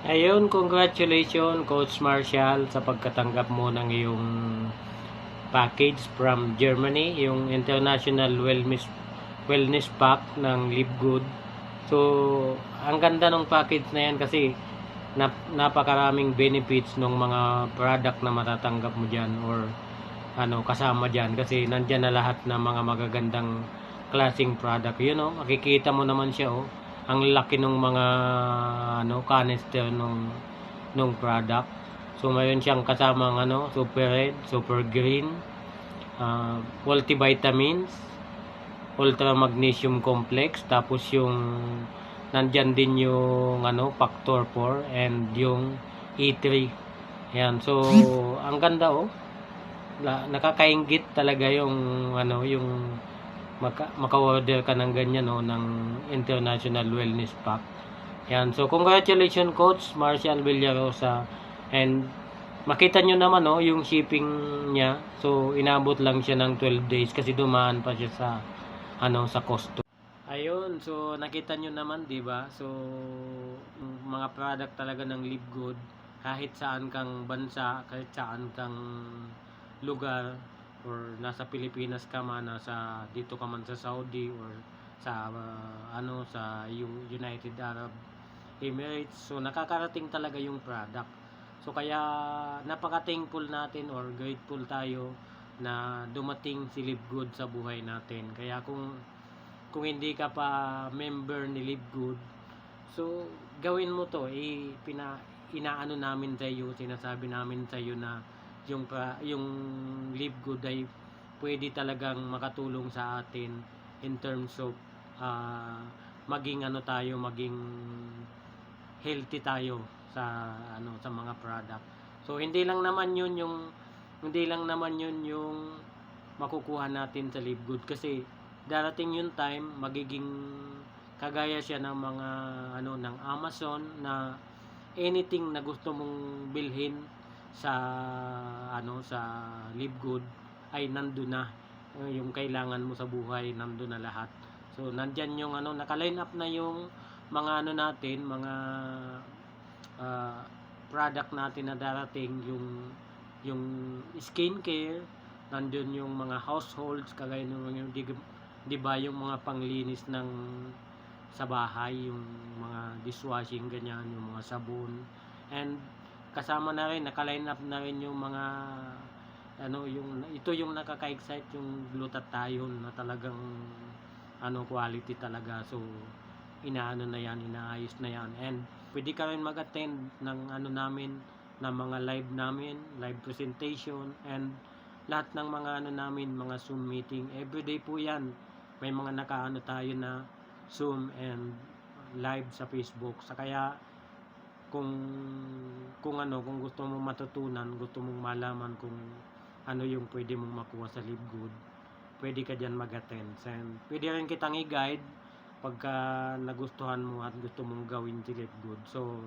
Ayun, congratulations Coach Marshall sa pagkatanggap mo ng iyong package from Germany, yung International Wellness Pack ng Live Good. So, ang ganda ng package na yan kasi napakaraming benefits ng mga product na matatanggap mo dyan or kasama dyan kasi nandyan na lahat ng mga magagandang klaseng product. Yun makikita mo naman siya ang laki ng mga canister nung product. So mayroon siyang kasamang super red, super green, multivitamins, ultra magnesium complex, tapos yung nandyan din yung factor 4 and yung E3. Yan. So ang ganda nakakainggit talaga yung maka-order ka ng ganyan ng International Wellness Pack. Yan. So congratulations Coach Marshall Villarosa, and makita nyo naman yung shipping niya. So inabot lang siya ng 12 days kasi dumaan pa siya sa costo. Ayun, so nakita nyo naman, 'di ba? So mga product talaga ng Live Good, kahit saan kang bansa, kahit saan kang lugar, or nasa Pilipinas ka man, nasa dito ka man sa Saudi or sa sa United Arab Emirates, so nakakarating talaga yung product. So kaya napaka-thankful natin or grateful tayo na dumating si Live Good sa buhay natin. Kaya kung hindi ka pa member ni Live Good, so gawin mo to. Inaano namin sa iyo, sinasabi namin sa iyo na yung Live Good ay pwede talagang makatulong sa atin in terms of maging maging healthy tayo sa mga product. So hindi lang naman yun yung makukuha natin sa Live Good, kasi darating yung time magiging kagaya siya ng mga ng Amazon, na anything na gusto mong bilhin sa sa Live Good ay nandoon na. Yung kailangan mo sa buhay nandoon na lahat. So nandiyan yung naka-line up na yung mga natin, mga product natin na darating, yung skincare, nandiyan yung mga households kagaya ng yung di ba yung mga panglinis ng sa bahay, yung mga dishwashing ganyan, yung mga sabon, and kasama na rin, naka-line up na rin yung mga ito yung nakaka-excite, yung glutathione na talagang quality talaga. So inaano na yan, inaayos na yan, and pwede ka rin mag-attend ng namin, ng mga live presentation, and lahat ng mga namin, mga Zoom meeting, everyday po yan. May mga tayo na Zoom and live sa Facebook. Sa kaya kung kung gusto mong matutunan, gusto mong malaman kung ano yung pwede mong makuha sa Live Good, pwede ka dyan mag-attend, and pwede rin kitang i-guide pagka nagustuhan mo at gusto mong gawin si Live Good. So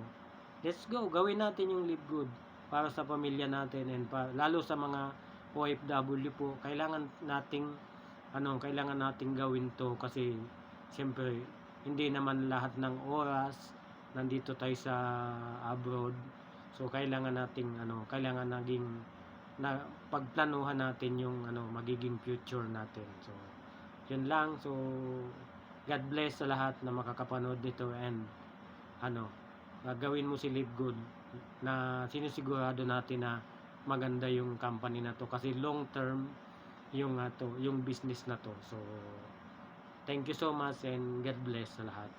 let's go, gawin natin yung Live Good para sa pamilya natin, and lalo sa mga OFW po, kailangan nating gawin to, kasi siyempre hindi naman lahat ng oras nandito tayo sa abroad. So kailangan naging na pagplanuhan natin yung magiging future natin. So yun lang. So God bless sa lahat na makakapanood nito, and gagawin mo si Live Good, na sinisigurado natin na maganda yung company na to, kasi long term yung business na to. So thank you so much, and God bless sa lahat.